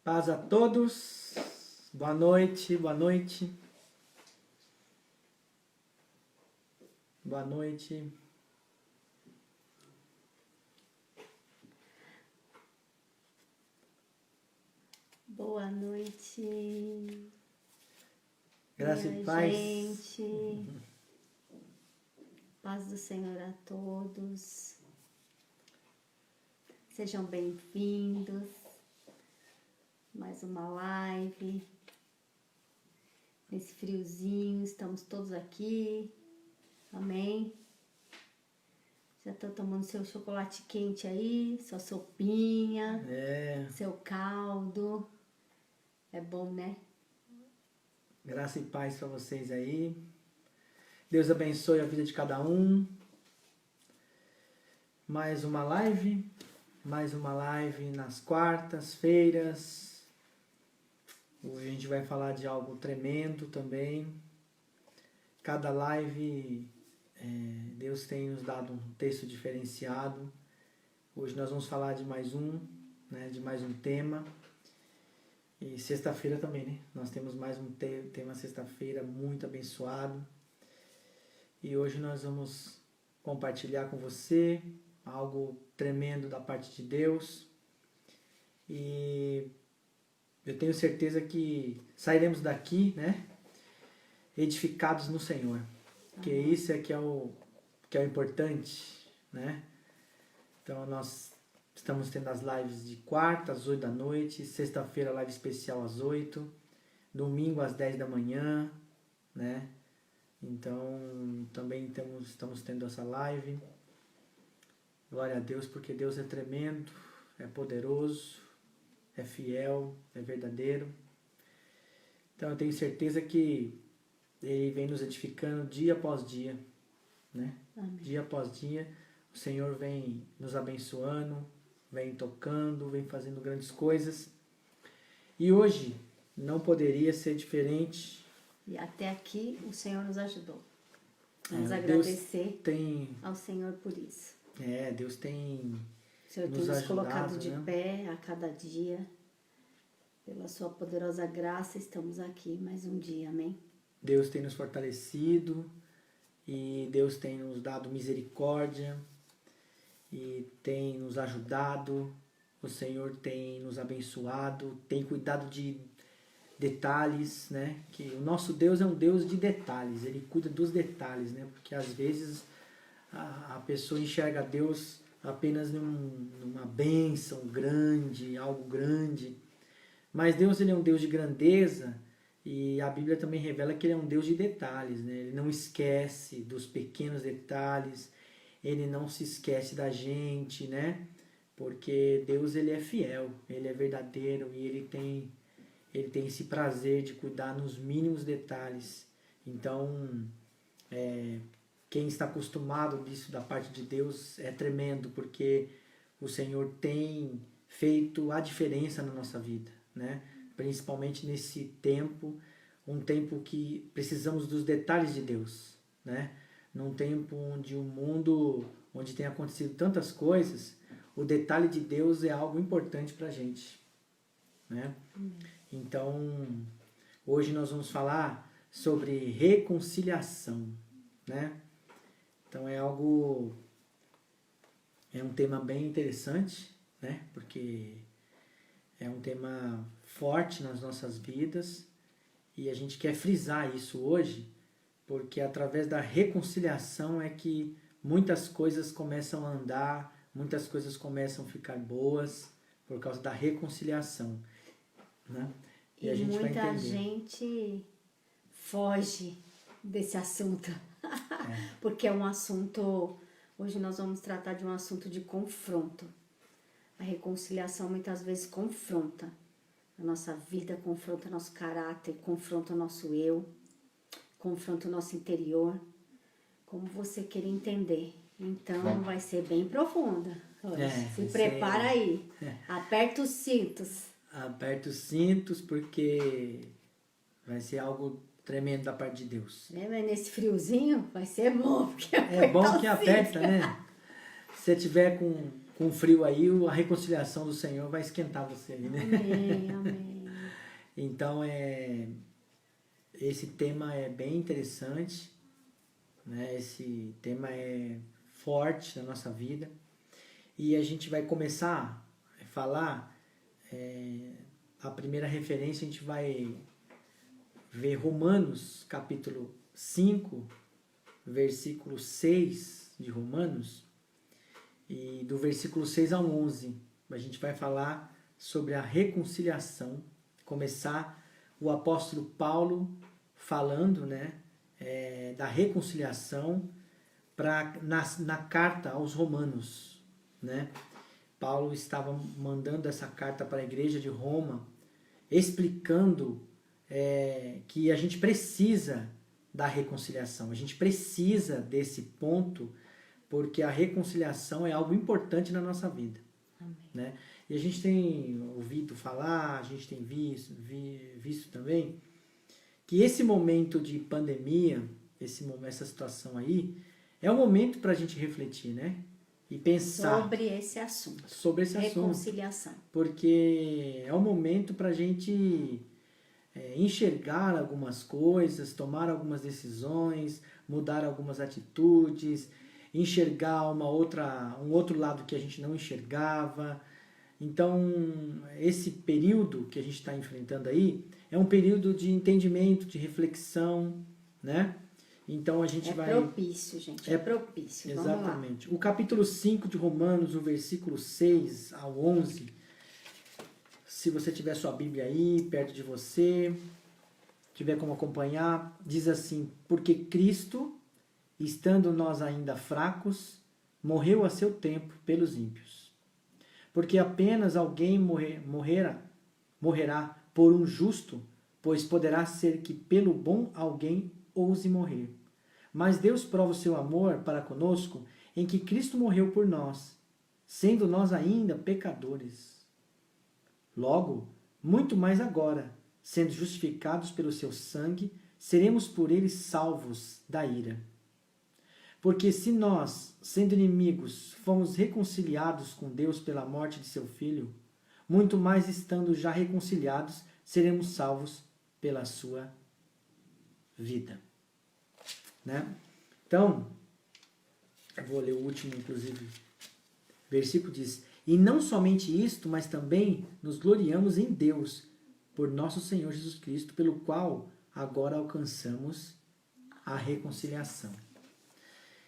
Paz a todos. Boa noite, boa noite. Boa noite. Boa noite. Graça e paz. Gente. Paz do Senhor a todos. Sejam bem-vindos. Mais uma live. Nesse friozinho, estamos todos aqui. Amém? Já estão tomando seu chocolate quente aí, sua sopinha, seu caldo. É bom, né? Graça e paz para vocês aí. Deus abençoe a vida de cada um. Mais uma live nas quartas-feiras. Hoje a gente vai falar de algo tremendo também. Cada live, Deus tem nos dado um texto diferenciado. Hoje nós vamos falar de mais um tema. E sexta-feira também, né? Nós temos mais um tema sexta-feira muito abençoado. E hoje nós vamos compartilhar com você algo tremendo da parte de Deus. E eu tenho certeza que sairemos daqui, né? Edificados no Senhor. Porque isso é que é o importante, né? Então nós estamos tendo as lives de quarta às 8 da noite, sexta-feira live especial às 8, domingo às 10 da manhã, né? Então também estamos tendo essa live. Glória a Deus, porque Deus é tremendo, é poderoso, é fiel, é verdadeiro. Então eu tenho certeza que Ele vem nos edificando dia após dia, né? Amém. Dia após dia, o Senhor vem nos abençoando, vem tocando, vem fazendo grandes coisas. E hoje não poderia ser diferente. E até aqui o Senhor nos ajudou. Vamos Deus agradecer tem, ao Senhor por isso. Deus tem O Senhor tem nos nos ajudado, colocado de né? pé a cada dia. Pela sua poderosa graça, estamos aqui mais um dia, amém? Deus tem nos fortalecido e Deus tem nos dado misericórdia e tem nos ajudado. O Senhor tem nos abençoado, tem cuidado de detalhes, né? Que o nosso Deus é um Deus de detalhes, Ele cuida dos detalhes, né? Porque às vezes a pessoa enxerga Deus apenas numa bênção grande, algo grande. Mas Deus, Ele é um Deus de grandeza e a Bíblia também revela que Ele é um Deus de detalhes, né? Ele não esquece dos pequenos detalhes, Ele não se esquece da gente, né? Porque Deus, Ele é fiel, Ele é verdadeiro e Ele tem esse prazer de cuidar nos mínimos detalhes. Então, quem está acostumado disso da parte de Deus é tremendo, porque o Senhor tem feito a diferença na nossa vida, né? Principalmente nesse tempo, um tempo que precisamos dos detalhes de Deus, né? Num tempo onde o mundo, onde tem acontecido tantas coisas, o detalhe de Deus é algo importante para a gente, né? Então, hoje nós vamos falar sobre reconciliação, né? Então é um tema bem interessante, né? Porque é um tema forte nas nossas vidas e a gente quer frisar isso hoje, porque através da reconciliação é que muitas coisas começam a andar, muitas coisas começam a ficar boas por causa da reconciliação, né? E a gente vai muita entender. gente foge desse assunto. Porque é um assunto... Hoje nós vamos tratar de um assunto de confronto. A reconciliação muitas vezes confronta a nossa vida, confronta nosso caráter, confronta o nosso eu, confronta o nosso interior. Como você querer entender. Então vai ser bem profunda hoje. Se prepara aí. Aperta os cintos. Aperta os cintos porque vai ser algo tremendo da parte de Deus. Mas nesse friozinho vai ser bom. Porque É bom que aperta, né? Se você tiver com com frio aí, a reconciliação do Senhor vai esquentar você aí, né? Amém, amém. Então, esse tema é bem interessante, né? Esse tema é forte na nossa vida. E a gente vai começar a falar, a primeira referência a gente vai ver Romanos, capítulo 5, versículo 6 de Romanos, e do versículo 6 ao 11. A gente vai falar sobre a reconciliação, começar o apóstolo Paulo falando, né, da reconciliação na carta aos Romanos, né? Paulo estava mandando essa carta para a igreja de Roma, explicando que a gente precisa da reconciliação, a gente precisa desse ponto, porque a reconciliação é algo importante na nossa vida. Amém. Né? E a gente tem ouvido falar, a gente tem visto também, que esse momento de pandemia, essa situação aí, é um momento para a gente refletir, né? E pensar sobre esse assunto. Reconciliação. Porque é um momento para a gente enxergar algumas coisas, tomar algumas decisões, mudar algumas atitudes, enxergar um outro lado que a gente não enxergava. Então, esse período que a gente está enfrentando aí é um período de entendimento, de reflexão, né? Então a gente vai... É propício, gente. É propício. Exatamente. O capítulo 5 de Romanos, o versículo 6 ao 11, se você tiver sua Bíblia aí, perto de você, tiver como acompanhar, diz assim: porque Cristo, estando nós ainda fracos, morreu a seu tempo pelos ímpios. Porque apenas alguém morrerá por um justo, pois poderá ser que pelo bom alguém ouse morrer. Mas Deus prova o seu amor para conosco em que Cristo morreu por nós, sendo nós ainda pecadores. Logo, muito mais agora, sendo justificados pelo seu sangue, seremos por ele salvos da ira. Porque se nós, sendo inimigos, fomos reconciliados com Deus pela morte de seu Filho, muito mais estando já reconciliados, seremos salvos pela sua vida. Né? Então, eu vou ler o último, inclusive, versículo diz: e não somente isto, mas também nos gloriamos em Deus, por nosso Senhor Jesus Cristo, pelo qual agora alcançamos a reconciliação.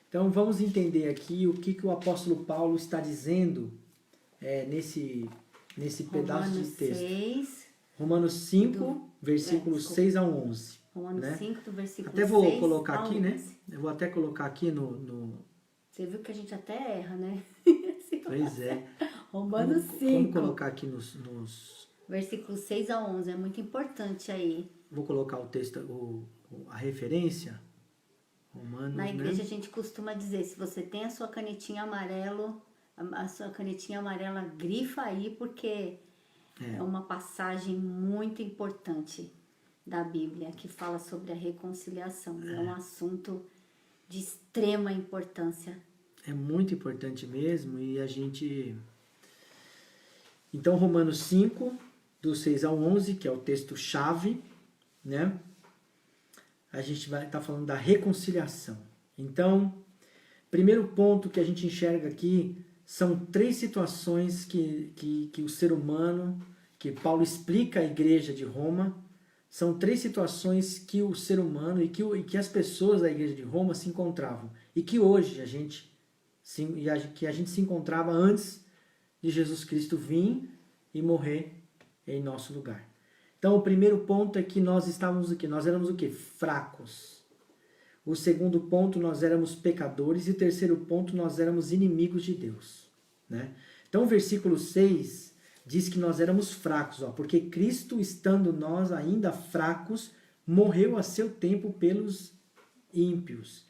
Então, vamos entender aqui o que o apóstolo Paulo está dizendo nesse pedaço de texto. 6, Romanos 5, versículos 6 ao 11. Romanos né? 5, do versículo até vou 6 colocar ao aqui, 11. né? Eu vou até colocar aqui no... Você viu que a gente até erra, né? Pois é. Romanos 5. Vamos colocar aqui nos... Versículo 6 a 11, é muito importante aí. Vou colocar o texto, a referência. Romanos, Na igreja, né? a gente costuma dizer, se você tem a sua canetinha amarela, grifa aí, porque é uma passagem muito importante da Bíblia, que fala sobre a reconciliação. É um assunto de extrema importância. É muito importante mesmo, e a gente... Então, Romanos 5, do 6 ao 11, que é o texto-chave, né? A gente vai estar falando da reconciliação. Então, primeiro ponto que a gente enxerga aqui são 3 situações que o ser humano, que Paulo explica à igreja de Roma, são 3 situações que o ser humano e que as pessoas da igreja de Roma se encontravam. E que hoje a gente se encontrava antes de Jesus Cristo vir e morrer em nosso lugar. Então, o primeiro ponto é que nós estávamos o quê? Nós éramos o quê? Fracos. O segundo ponto, nós éramos pecadores. E o terceiro ponto, nós éramos inimigos de Deus. Né? Então, o versículo 6 diz que nós éramos fracos, porque Cristo, estando nós ainda fracos, morreu a seu tempo pelos ímpios.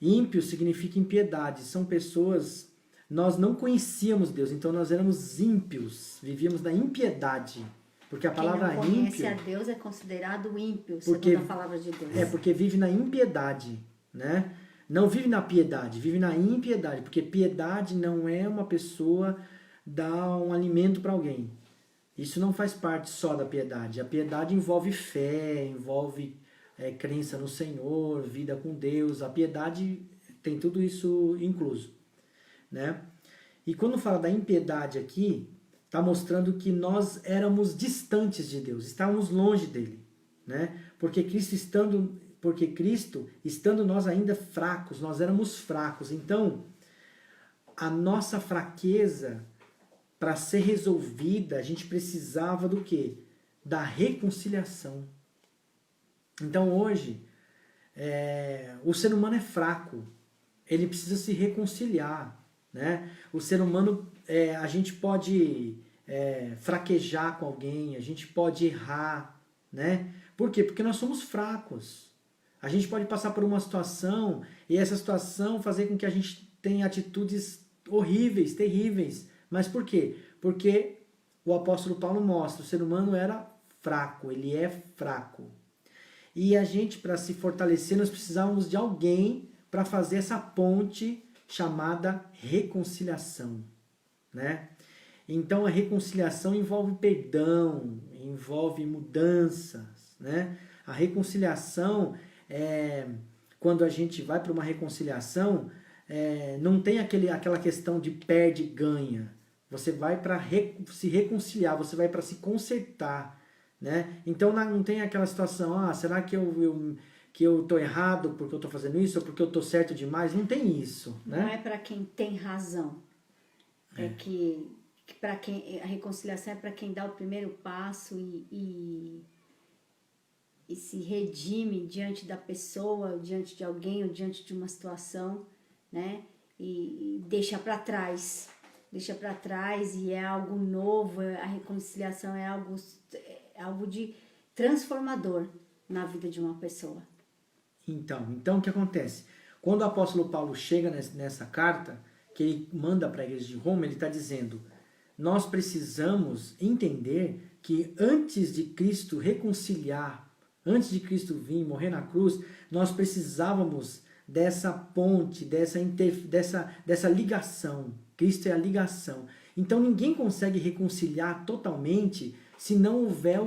Ímpios significa impiedade. São pessoas... Nós não conhecíamos Deus, então nós éramos ímpios. Vivíamos na impiedade. Porque a palavra ímpio... Quem não conhece a Deus é considerado ímpio, porque, segundo a palavra de Deus. Porque vive na impiedade, né? Não vive na piedade, vive na impiedade, porque piedade não é uma pessoa dar um alimento para alguém. Isso não faz parte só da piedade. A piedade envolve fé, envolve crença no Senhor, vida com Deus. A piedade tem tudo isso incluso, né? E quando fala da impiedade aqui, está mostrando que nós éramos distantes de Deus, estávamos longe dele, né? Porque Cristo estando nós ainda fracos, nós éramos fracos. Então, a nossa fraqueza, para ser resolvida, a gente precisava do quê? Da reconciliação. Então, hoje, o ser humano é fraco, ele precisa se reconciliar, né? O ser humano, a gente pode fraquejar com alguém, a gente pode errar, né? Por quê? Porque nós somos fracos. A gente pode passar por uma situação e essa situação fazer com que a gente tenha atitudes horríveis, terríveis. Mas por quê? Porque o apóstolo Paulo mostra, o ser humano era fraco, ele é fraco. E a gente, para se fortalecer, nós precisávamos de alguém para fazer essa ponte chamada reconciliação, né? Então a reconciliação envolve perdão, envolve mudanças, né? A reconciliação, quando a gente vai para uma reconciliação, não tem aquela questão de perde e ganha. Você vai para se reconciliar, você vai para se consertar, né? Então não tem aquela situação, será que eu tô errado porque eu tô fazendo isso ou porque eu tô certo demais? Não tem isso, né? Não é para quem tem razão. Que para quem a reconciliação é para quem dá o primeiro passo e se redime diante da pessoa, diante de alguém ou diante de uma situação, né? E deixa para trás. Deixa para trás e é algo novo. A reconciliação é algo de transformador na vida de uma pessoa. Então o que acontece? Quando o apóstolo Paulo chega nessa carta, que ele manda para a igreja de Roma, ele está dizendo: nós precisamos entender que antes de Cristo reconciliar, antes de Cristo vir morrer na cruz, nós precisávamos dessa ponte, dessa ligação. Cristo é a ligação. Então ninguém consegue reconciliar totalmente se não houver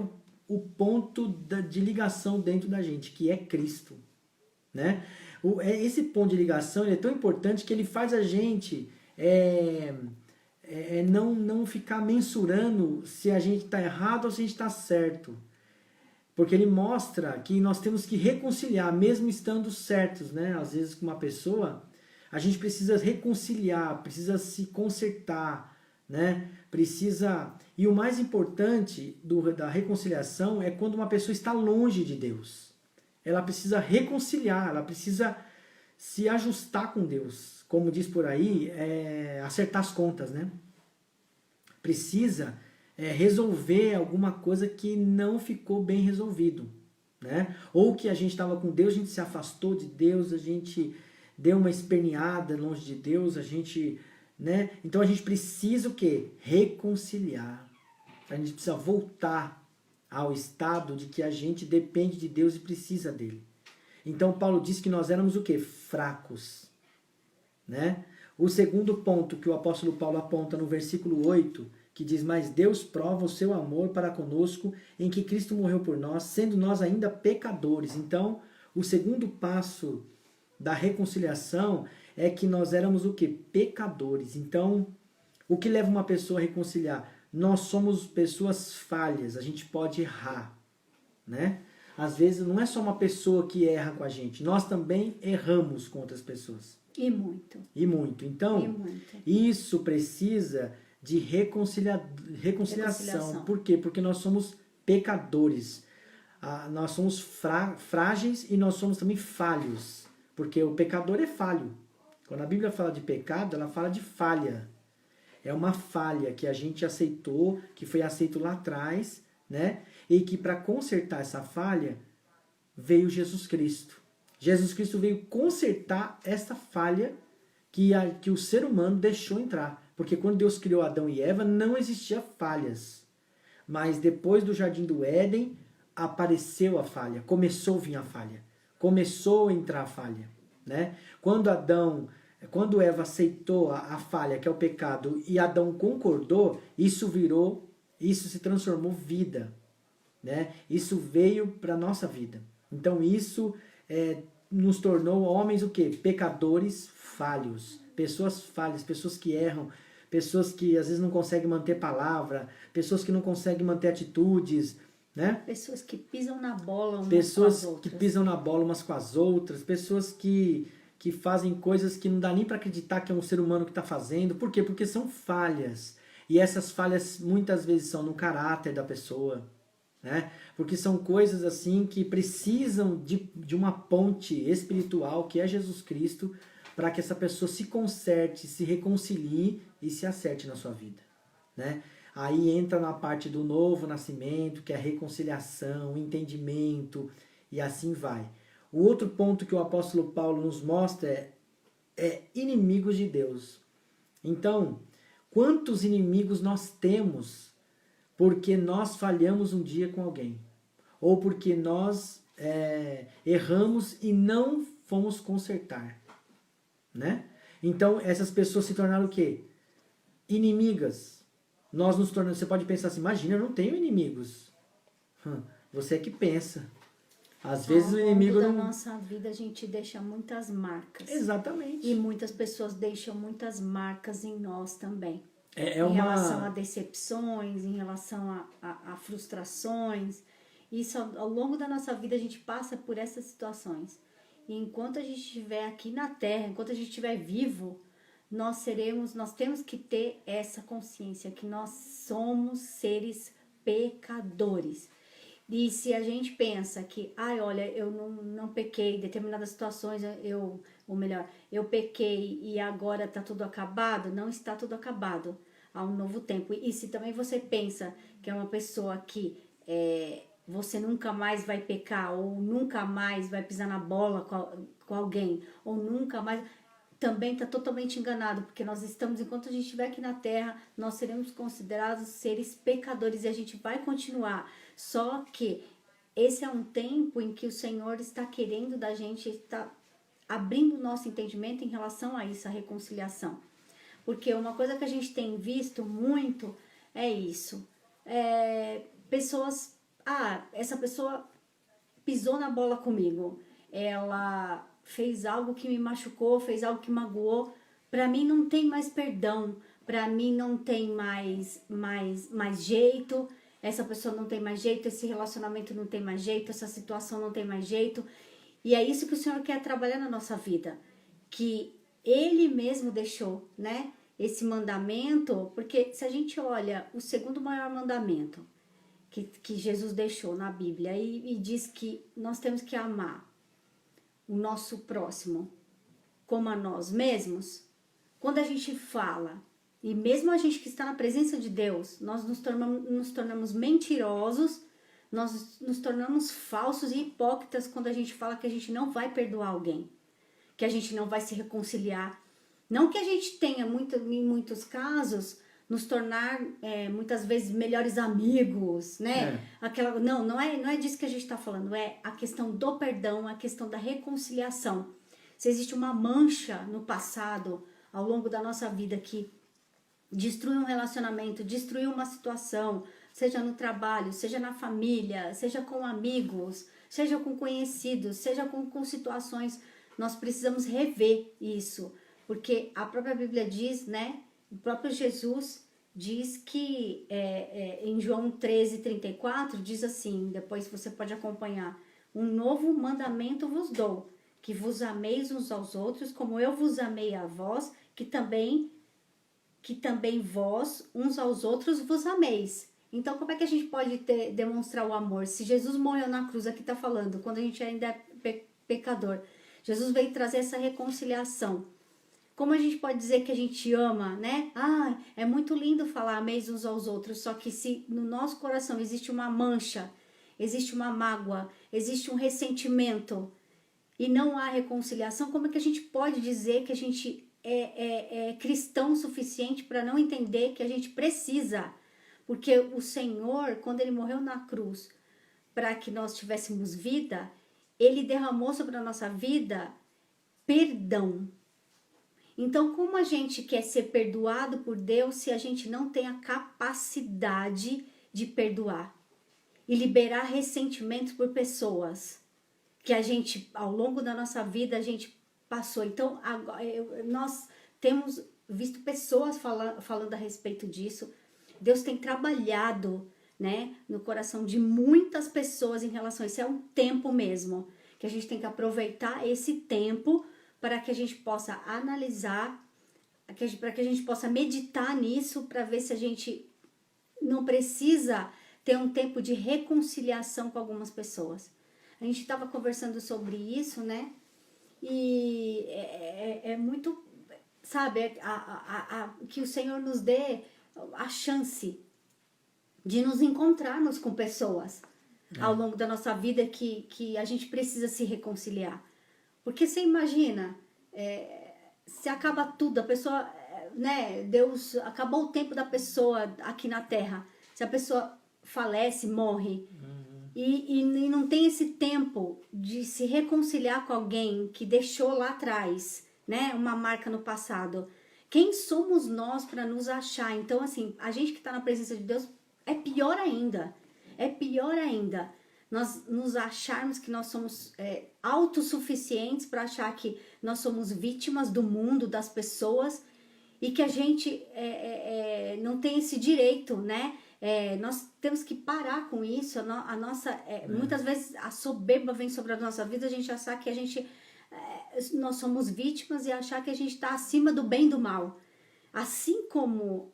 o ponto de ligação dentro da gente, que é Cristo, né? Esse ponto de ligação ele é tão importante que ele faz a gente não ficar mensurando se a gente está errado ou se a gente está certo. Porque ele mostra que nós temos que reconciliar, mesmo estando certos, né? Às vezes com uma pessoa, a gente precisa reconciliar, precisa se consertar, né? E o mais importante da reconciliação é quando uma pessoa está longe de Deus. Ela precisa reconciliar, ela precisa se ajustar com Deus. Como diz por aí, acertar as contas, né? Precisa resolver alguma coisa que não ficou bem resolvido, né? Ou que a gente estava com Deus, a gente se afastou de Deus, a gente deu uma esperneada longe de Deus, né? Então a gente precisa o quê? Reconciliar. A gente precisa voltar ao estado de que a gente depende de Deus e precisa dele. Então Paulo diz que nós éramos o quê? Fracos, né? O segundo ponto que o apóstolo Paulo aponta no versículo 8, que diz: mas Deus prova o seu amor para conosco em que Cristo morreu por nós, sendo nós ainda pecadores. Então, o segundo passo da reconciliação é que nós éramos o quê? Pecadores. Então, o que leva uma pessoa a reconciliar? Nós somos pessoas falhas, a gente pode errar, né? Às vezes não é só uma pessoa que erra com a gente, nós também erramos com outras pessoas. E muito. Então, isso precisa de reconciliação. Por quê? Porque nós somos pecadores. Nós somos frágeis e nós somos também falhos. Porque o pecador é falho. Quando a Bíblia fala de pecado, ela fala de falha. É uma falha que a gente aceitou, que foi aceito lá atrás, né? E que para consertar essa falha, veio Jesus Cristo. Jesus Cristo veio consertar essa falha que o ser humano deixou entrar. Porque quando Deus criou Adão e Eva, não existia falhas. Mas depois do Jardim do Éden, apareceu a falha. Começou a vir a falha. Começou a entrar a falha. né? Quando Eva aceitou a falha, que é o pecado, e Adão concordou, isso se transformou vida, né? Isso veio para nossa vida. Então isso nos tornou homens o quê? Pecadores falhos, pessoas falhas, pessoas que erram, pessoas que às vezes não conseguem manter palavra, pessoas que não conseguem manter atitudes, né? Pessoas que pisam na bola umas Pessoas com as outras. que pisam na bola umas com as outras, pessoas que fazem coisas que não dá nem para acreditar que é um ser humano que está fazendo. Por quê? Porque são falhas. E essas falhas muitas vezes são no caráter da pessoa, né? Porque são coisas assim que precisam de uma ponte espiritual, que é Jesus Cristo, para que essa pessoa se conserte, se reconcilie e se acerte na sua vida, né? Aí entra na parte do novo nascimento, que é a reconciliação, o entendimento, e assim vai. O outro ponto que o apóstolo Paulo nos mostra é inimigos de Deus. Então, quantos inimigos nós temos porque nós falhamos um dia com alguém? Ou porque nós erramos e não fomos consertar, né? Então, essas pessoas se tornaram o quê? Inimigas. Nós nos tornamos... Você pode pensar assim, imagina, eu não tenho inimigos. Você é que pensa. Às vezes o inimigo não... não... da nossa vida a gente deixa muitas marcas. Exatamente. E muitas pessoas deixam muitas marcas em nós também. Em relação a decepções, em relação a frustrações. Isso, ao longo da nossa vida, a gente passa por essas situações. E enquanto a gente estiver aqui na Terra, enquanto a gente estiver vivo, nós temos que ter essa consciência que nós somos seres pecadores. E se a gente pensa que, olha, eu não pequei em determinadas situações, ou melhor, eu pequei e agora está tudo acabado, não está tudo acabado. Há um novo tempo. E se também você pensa que é uma pessoa que você nunca mais vai pecar, ou nunca mais vai pisar na bola com alguém, ou nunca mais... Também está totalmente enganado, porque nós estamos, enquanto a gente estiver aqui na Terra, nós seremos considerados seres pecadores e a gente vai continuar. Só que esse é um tempo em que o Senhor está querendo da gente, está abrindo o nosso entendimento em relação a isso, a reconciliação. Porque uma coisa que a gente tem visto muito é isso. Pessoas, essa pessoa pisou na bola comigo, ela fez algo que me machucou, fez algo que magoou, para mim não tem mais perdão, para mim não tem mais jeito, essa pessoa não tem mais jeito, esse relacionamento não tem mais jeito, essa situação não tem mais jeito. E é isso que o Senhor quer trabalhar na nossa vida, que Ele mesmo deixou, né, esse mandamento, porque se a gente olha o segundo maior mandamento que Jesus deixou na Bíblia e diz que nós temos que amar o nosso próximo como a nós mesmos, quando a gente fala, e mesmo a gente que está na presença de Deus, nós nos tornamos mentirosos, nós nos tornamos falsos e hipócritas quando a gente fala que a gente não vai perdoar alguém, que a gente não vai se reconciliar. Não que a gente tenha, em muitos casos, nos tornar muitas vezes melhores amigos, né? Não é disso que a gente está falando, é a questão do perdão, a questão da reconciliação. Se existe uma mancha no passado, ao longo da nossa vida, que destrui um relacionamento, destrui uma situação, seja no trabalho, seja na família, seja com amigos, seja com conhecidos, seja com situações, nós precisamos rever isso, porque a própria Bíblia diz, né? O próprio Jesus diz que em João 13:34 diz assim, depois você pode acompanhar: um novo mandamento vos dou, que vos ameis uns aos outros, como eu vos amei a vós, que também vós uns aos outros vos ameis. Então, como é que a gente pode demonstrar o amor? Se Jesus morreu na cruz, aqui está falando, quando a gente ainda é pecador, Jesus veio trazer essa reconciliação. Como a gente pode dizer que a gente ama, né? É muito lindo falar ameis uns aos outros, só que se no nosso coração existe uma mancha, existe uma mágoa, existe um ressentimento e não há reconciliação, como é que a gente pode dizer que a gente é cristão o suficiente para não entender que a gente precisa? Porque o Senhor, quando Ele morreu na cruz para que nós tivéssemos vida, Ele derramou sobre a nossa vida perdão. Então, como a gente quer ser perdoado por Deus se a gente não tem a capacidade de perdoar e liberar ressentimentos por pessoas que a gente, ao longo da nossa vida, a gente passou? Então, agora, nós temos visto pessoas falando a respeito disso. Deus tem trabalhado, né, no coração de muitas pessoas em relação a isso. É um tempo mesmo, que a gente tem que aproveitar esse tempo para que a gente possa analisar, para que a gente possa meditar nisso, para ver se a gente não precisa ter um tempo de reconciliação com algumas pessoas. A gente estava conversando sobre isso, né? E é muito, sabe, que o Senhor nos dê a chance de nos encontrarmos com pessoas ao longo da nossa vida que a gente precisa se reconciliar. Porque você imagina, se acaba tudo, a pessoa, né, Deus, acabou o tempo da pessoa aqui na Terra, se a pessoa falece, morre, e não tem esse tempo de se reconciliar com alguém que deixou lá atrás, né, uma marca no passado, quem somos nós para nos achar? Então, assim, a gente que está na presença de Deus é pior ainda, nós nos acharmos que nós somos autossuficientes para achar que nós somos vítimas do mundo, das pessoas, e que a gente não tem esse direito, né? Nós temos que parar com isso. Muitas vezes a soberba vem sobre a nossa vida, a gente achar que nós somos vítimas e achar que a gente está acima do bem e do mal. Assim como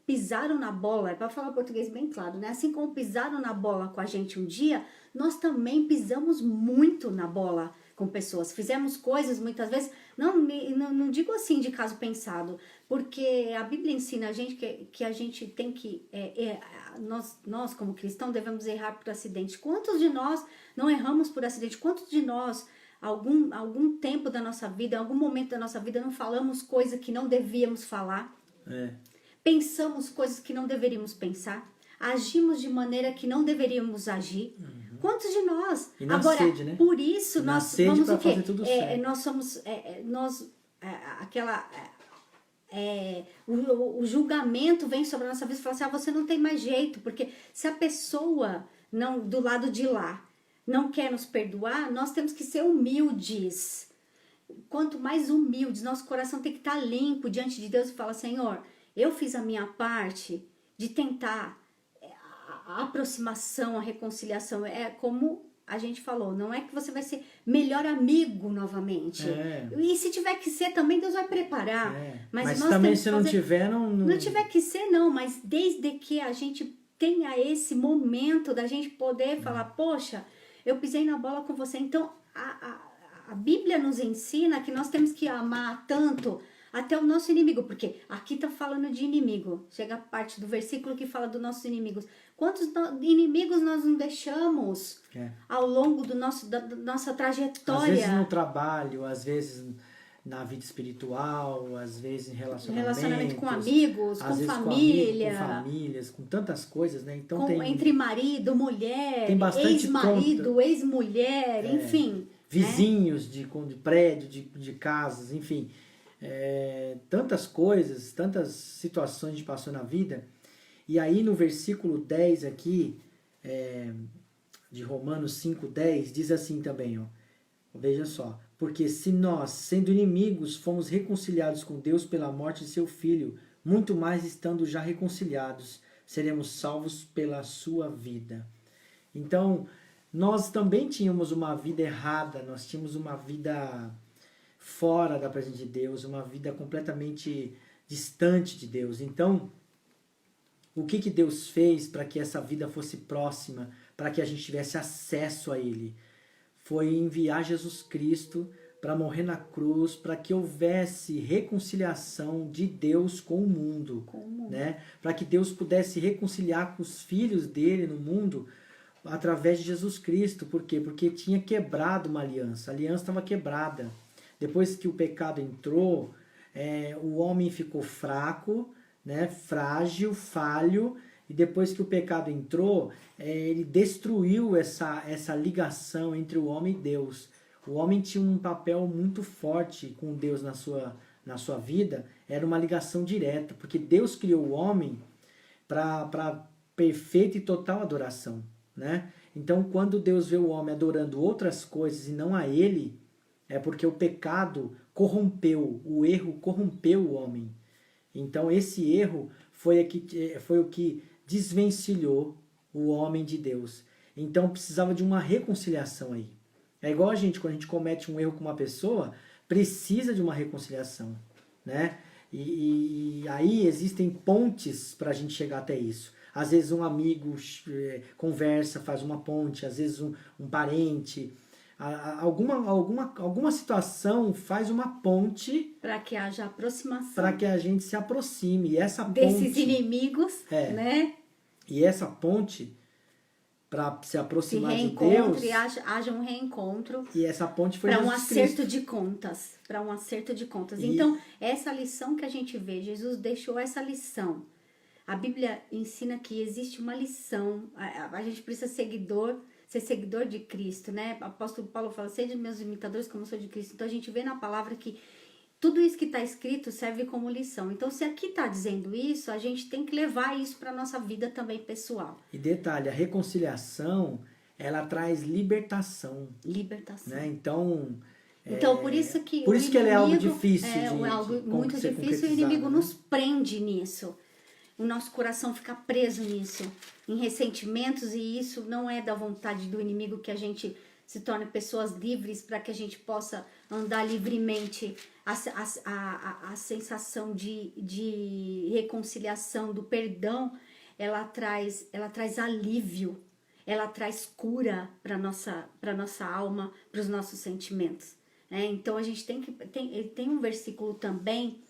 pisaram na bola, para falar português bem claro, né? Assim como pisaram na bola com a gente um dia, nós também pisamos muito na bola com pessoas. Fizemos coisas muitas vezes, não digo assim de caso pensado, porque a Bíblia ensina a gente que a gente tem que, nós como cristãos devemos errar por acidente. Quantos de nós não erramos por acidente? Quantos de nós algum tempo da nossa vida, em algum momento da nossa vida, não falamos coisas que não devíamos falar, pensamos coisas que não deveríamos pensar, agimos de maneira que não deveríamos agir. Quantos de nós? E na Agora, sede, né? por isso, nós vamos o quê? Fazer tudo certo. Nós somos, o julgamento vem sobre a nossa vida e fala assim, você não tem mais jeito, porque se a pessoa não, do lado de lá, não quer nos perdoar, nós temos que ser humildes. Quanto mais humildes, nosso coração tem que estar limpo diante de Deus e falar, Senhor, eu fiz a minha parte de tentar a aproximação, a reconciliação. É como a gente falou, não é que você vai ser melhor amigo novamente. E se tiver que ser também, Deus vai preparar. Mas nós também se não tiver, não tiver que ser, não, mas desde que a gente tenha esse momento da gente poder falar, poxa, eu pisei na bola com você. Então, a Bíblia nos ensina que nós temos que amar tanto até o nosso inimigo, porque aqui tá falando de inimigo. Chega a parte do versículo que fala dos nossos inimigos. Quantos inimigos nós não deixamos ao longo da nossa trajetória? Às vezes no trabalho, às vezes na vida espiritual, às vezes em relacionamento com amigos, com família, com famílias, com tantas coisas, né? Então entre marido, mulher, bastante ex-marido, ex-mulher, enfim. Vizinhos de prédio, de casas, enfim. Tantas coisas, tantas situações que a gente passou na vida. E aí no versículo 10 aqui, de Romanos 5:10, diz assim também, ó. Veja só. Porque se nós, sendo inimigos, fomos reconciliados com Deus pela morte de seu Filho, muito mais estando já reconciliados, seremos salvos pela sua vida. Então, nós também tínhamos uma vida errada, nós tínhamos uma vida fora da presença de Deus, uma vida completamente distante de Deus. Então, o que Deus fez para que essa vida fosse próxima, para que a gente tivesse acesso a Ele? Foi enviar Jesus Cristo para morrer na cruz, para que houvesse reconciliação de Deus com o mundo, né? Para que Deus pudesse reconciliar com os filhos dele no mundo através de Jesus Cristo. Por quê? Porque tinha quebrado uma aliança, a aliança estava quebrada. Depois que o pecado entrou, o homem ficou fraco, né? Frágil, falho, e depois que o pecado entrou, ele destruiu essa ligação entre o homem e Deus. O homem tinha um papel muito forte com Deus na sua vida, era uma ligação direta, porque Deus criou o homem para perfeita e total adoração, né? Então, quando Deus vê o homem adorando outras coisas e não a Ele, é porque o pecado corrompeu, o erro corrompeu o homem. Então, esse erro foi o que desvencilhou o homem de Deus. Então, precisava de uma reconciliação aí. É igual a gente, quando a gente comete um erro com uma pessoa, precisa de uma reconciliação, né? E aí existem pontes para a gente chegar até isso. Às vezes um amigo conversa, faz uma ponte, às vezes um parente, alguma situação faz uma ponte para que haja aproximação. Para que a gente se aproxime. E essa desses ponte, inimigos, né? E essa ponte, para se aproximar de Deus, e haja um reencontro. E essa ponte foi para um Jesus acerto Cristo. de contas. Para um acerto de contas. Então, essa lição que a gente vê, Jesus deixou essa lição. A Bíblia ensina que existe uma lição. A gente precisa ser seguidor de Cristo, né? O apóstolo Paulo fala, sede meus imitadores como eu sou de Cristo. Então, a gente vê na palavra que tudo isso que está escrito serve como lição. Então, se aqui está dizendo isso, a gente tem que levar isso para a nossa vida também pessoal. E detalhe, a reconciliação, ela traz libertação. Libertação. Né? Então, por isso que ela é algo difícil algo muito difícil, e o inimigo, né, nos prende nisso. O nosso coração fica preso nisso, em ressentimentos, e isso não é da vontade do inimigo, que a gente se torne pessoas livres para que a gente possa andar livremente. A sensação de reconciliação, do perdão, ela traz alívio, ela traz cura para nossa alma, para os nossos sentimentos. Então a gente tem um versículo também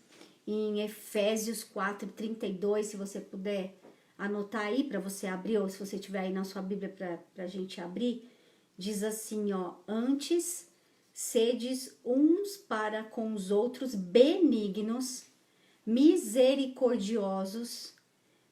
em Efésios 4:32, se você puder anotar aí para você abrir, ou se você tiver aí na sua Bíblia para a gente abrir, diz assim, ó: antes sedes uns para com os outros benignos, misericordiosos,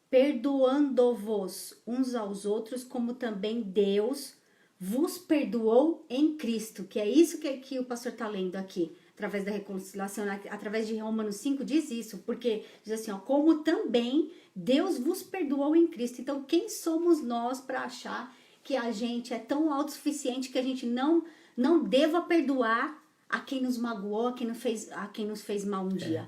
perdoando-vos uns aos outros, como também Deus vos perdoou em Cristo. Que é isso que o pastor está lendo aqui, através da reconciliação, através de Romanos 5 diz isso, porque diz assim, ó, como também Deus vos perdoou em Cristo. Então, quem somos nós para achar que a gente é tão autossuficiente que a gente não deva perdoar a quem nos magoou, a quem nos fez mal um dia?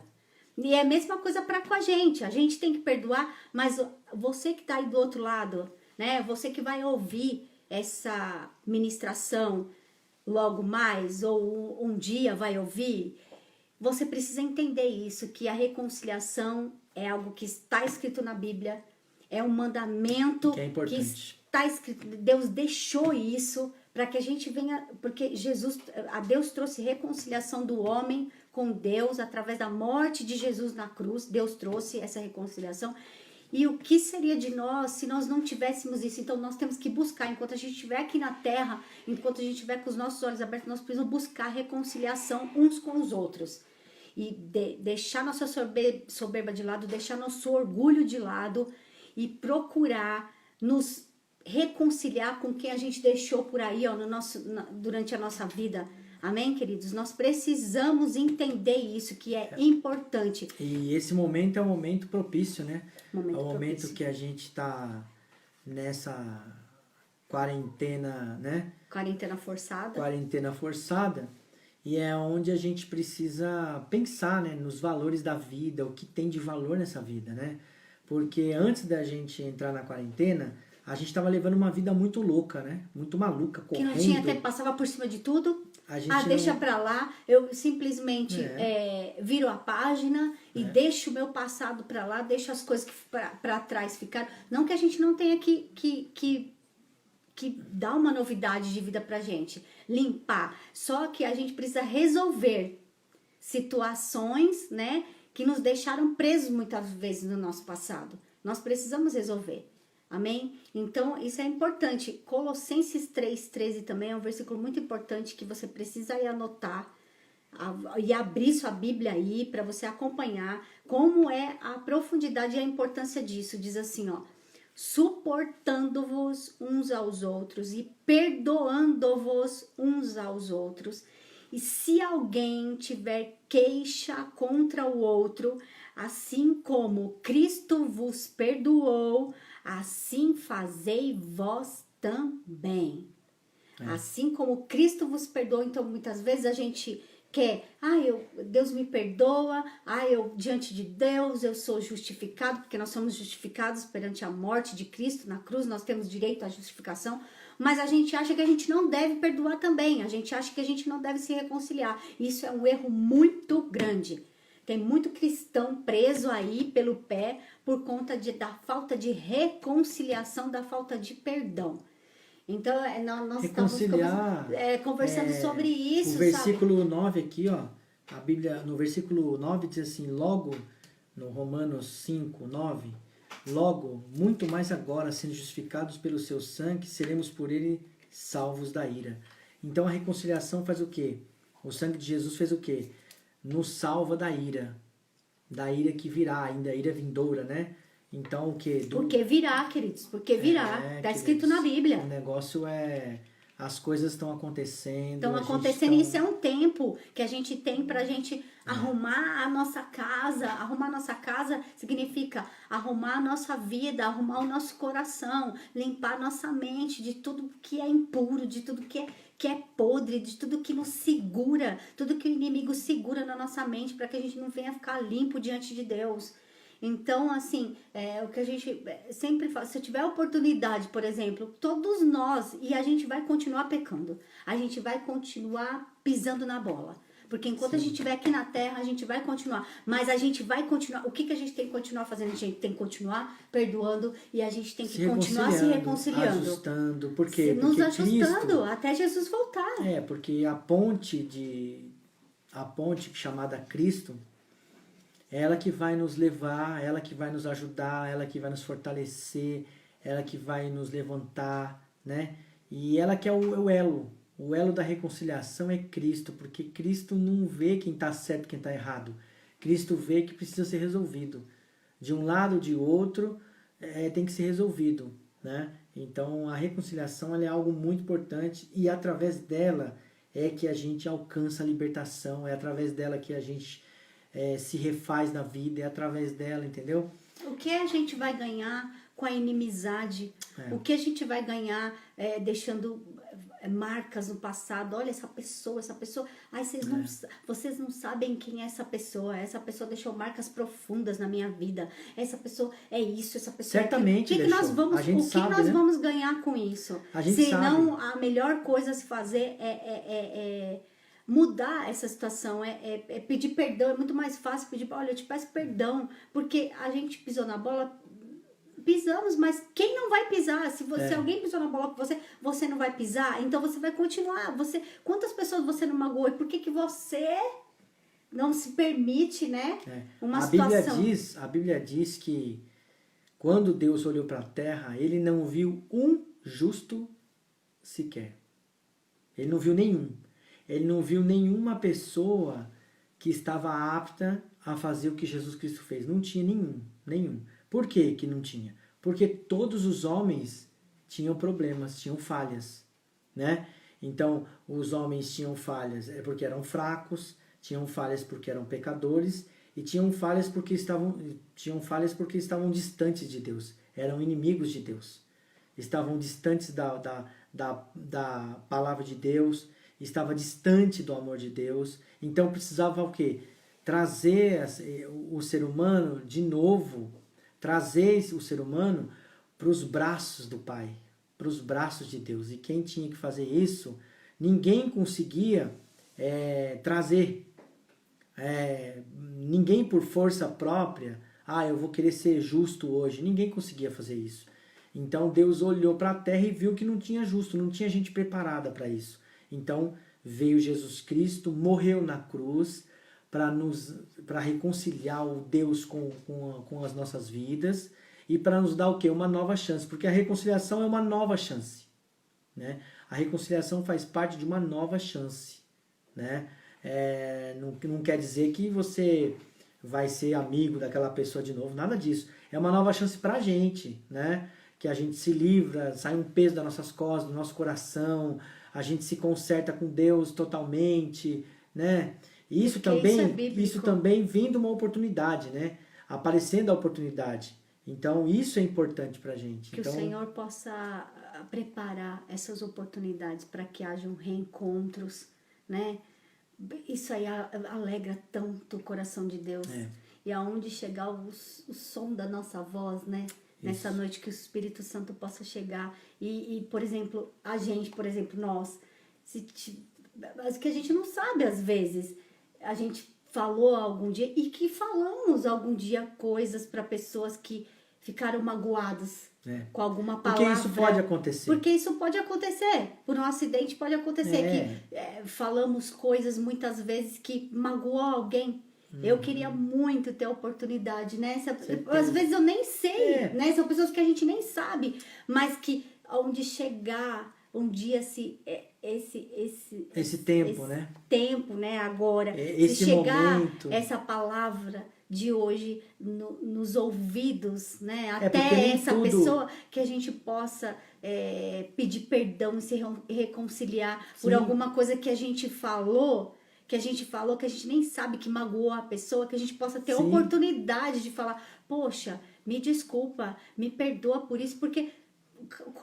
E é a mesma coisa com a gente tem que perdoar, mas você que está aí do outro lado, né? Você que vai ouvir essa ministração logo mais, ou um dia vai ouvir, você precisa entender isso, que a reconciliação é algo que está escrito na Bíblia, é um mandamento que é importante. Que está escrito, Deus deixou isso para que a gente venha, porque Deus trouxe reconciliação do homem com Deus através da morte de Jesus na cruz. Deus trouxe essa reconciliação. E o que seria de nós se nós não tivéssemos isso? Então nós temos que buscar, enquanto a gente estiver aqui na terra, enquanto a gente estiver com os nossos olhos abertos, nós precisamos buscar reconciliação uns com os outros. E deixar nossa soberba de lado, deixar nosso orgulho de lado e procurar nos reconciliar com quem a gente deixou por aí, ó, durante a nossa vida. Amém, queridos? Nós precisamos entender isso, que é importante. E esse momento é um momento propício, né? É o momento propício. que a gente está nessa quarentena, né? Quarentena forçada. Quarentena forçada. E é onde a gente precisa pensar, né, nos valores da vida, o que tem de valor nessa vida, né? Porque antes da gente entrar na quarentena, a gente estava levando uma vida muito louca, né? Muito maluca, correndo. Que não tinha tempo, passava por cima de tudo. Deixa pra lá. Eu simplesmente viro a página e deixo o meu passado pra lá, deixo as coisas que pra trás ficar. Não que a gente não tenha que dar uma novidade de vida pra gente, limpar. Só que a gente precisa resolver situações, né, que nos deixaram presos muitas vezes no nosso passado. Nós precisamos resolver. Amém? Então, isso é importante. Colossenses 3:13 também é um versículo muito importante que você precisa ir anotar e abrir sua Bíblia aí para você acompanhar como é a profundidade e a importância disso. Diz assim, ó: suportando-vos uns aos outros e perdoando-vos uns aos outros. E se alguém tiver queixa contra o outro, assim como Cristo vos perdoou, assim fazei vós também. Assim como Cristo vos perdoou. Então muitas vezes a gente quer, Deus me perdoa, diante de Deus eu sou justificado, porque nós somos justificados perante a morte de Cristo na cruz, nós temos direito à justificação, mas a gente acha que a gente não deve perdoar também, a gente acha que a gente não deve se reconciliar. Isso é um erro muito grande. Tem muito cristão preso aí pelo pé por conta da falta de reconciliação, da falta de perdão. Então, nós estamos conversando sobre isso, o versículo 9 aqui, ó, a Bíblia, no versículo 9 diz assim, logo, no Romanos 5, 9, logo, muito mais agora, sendo justificados pelo seu sangue, seremos por ele salvos da ira. Então, a reconciliação faz o quê? O sangue de Jesus fez o quê? Nos salva da ira que virá, ainda a ira vindoura, né? Então, o que? Porque virá, queridos, porque virá. Está escrito na Bíblia. O negócio as coisas estão acontecendo. Estão acontecendo, isso é um tempo que a gente tem pra gente arrumar a nossa casa. Arrumar a nossa casa significa arrumar a nossa vida, arrumar o nosso coração, limpar a nossa mente de tudo que é impuro, de tudo que é podre, de tudo que nos segura, tudo que o inimigo segura na nossa mente, para que a gente não venha ficar limpo diante de Deus. Então, assim, o que a gente sempre fala, se tiver oportunidade, por exemplo, todos nós, e a gente vai continuar pecando, a gente vai continuar pisando na bola. Porque enquanto a gente estiver aqui na terra, a gente vai continuar. Mas a gente vai continuar. O que a gente tem que continuar fazendo? A gente tem que continuar perdoando e a gente tem que continuar se reconciliando. Ajustando. Por quê? Nos ajustando Cristo, até Jesus voltar. Porque a ponte chamada Cristo, ela que vai nos levar, ela que vai nos ajudar, ela que vai nos fortalecer, ela que vai nos levantar, né? E ela que é o elo. O elo da reconciliação é Cristo, porque Cristo não vê quem está certo e quem está errado. Cristo vê que precisa ser resolvido. De um lado ou de outro, tem que ser resolvido, né? Então, a reconciliação ela é algo muito importante e através dela é que a gente alcança a libertação, é através dela que a gente se refaz na vida, é através dela, entendeu? O que a gente vai ganhar com a inimizade? O que a gente vai ganhar deixando marcas no passado? Olha essa pessoa, ai, vocês não sabem quem é essa pessoa deixou marcas profundas na minha vida, essa pessoa é isso, essa pessoa certamente o que nós vamos ganhar com isso? Se não, a melhor coisa a se fazer é mudar essa situação, é pedir perdão. É muito mais fácil pedir, olha, eu te peço perdão, porque a gente pisou na bola, pisamos, mas quem não vai pisar? Se alguém pisou na bola com você não vai pisar, então você vai continuar. Quantas pessoas você não magoou? E por que você não se permite, né? Uma situação? A Bíblia diz que quando Deus olhou para a terra, ele não viu um justo sequer. Ele não viu nenhum. Ele não viu nenhuma pessoa que estava apta a fazer o que Jesus Cristo fez. Não tinha nenhum. Por que não tinha? Porque todos os homens tinham problemas, tinham falhas, né? Então, os homens tinham falhas porque eram fracos, tinham falhas porque eram pecadores e tinham falhas porque estavam distantes de Deus, eram inimigos de Deus, estavam distantes da palavra de Deus, estava distante do amor de Deus. Então, precisava o quê? Trazer o ser humano de novo, trazer o ser humano para os braços do Pai, para os braços de Deus. E quem tinha que fazer isso, ninguém conseguia trazer. Ninguém por força própria, eu vou querer ser justo hoje. Ninguém conseguia fazer isso. Então Deus olhou para a terra e viu que não tinha justo, não tinha gente preparada para isso. Então veio Jesus Cristo, morreu na cruz, para reconciliar o Deus com as nossas vidas e para nos dar o quê? Uma nova chance, porque a reconciliação é uma nova chance, né? A reconciliação faz parte de uma nova chance, né? Não quer dizer que você vai ser amigo daquela pessoa de novo, nada disso. É uma nova chance para a gente, né? que a gente se livra, sai um peso das nossas costas, do nosso coração, a gente se conserta com Deus totalmente, né? E isso também vindo uma oportunidade, né? Aparecendo a oportunidade. Então, isso é importante pra gente. Que o Senhor possa preparar essas oportunidades para que hajam reencontros, né? Isso aí alegra tanto o coração de Deus. E aonde chegar o som da nossa voz, né? Nessa noite que o Espírito Santo possa chegar. E por exemplo, nós, que a gente não sabe às vezes, a gente falou algum dia e que falamos algum dia coisas para pessoas que ficaram magoadas com alguma palavra. Porque isso pode acontecer. Porque isso pode acontecer. Por um acidente pode acontecer. Falamos coisas muitas vezes que magoou alguém. Eu queria muito ter a oportunidade, né? Às vezes eu nem sei, né? São pessoas que a gente nem sabe, mas que onde chegar um dia esse tempo, né? Agora, se chegar momento. Essa palavra de hoje nos ouvidos, né? Até essa pessoa, que a gente possa pedir perdão e se reconciliar por alguma coisa que a gente falou, que a gente nem sabe que magoou a pessoa, que a gente possa ter a oportunidade de falar, poxa, me desculpa, me perdoa por isso, porque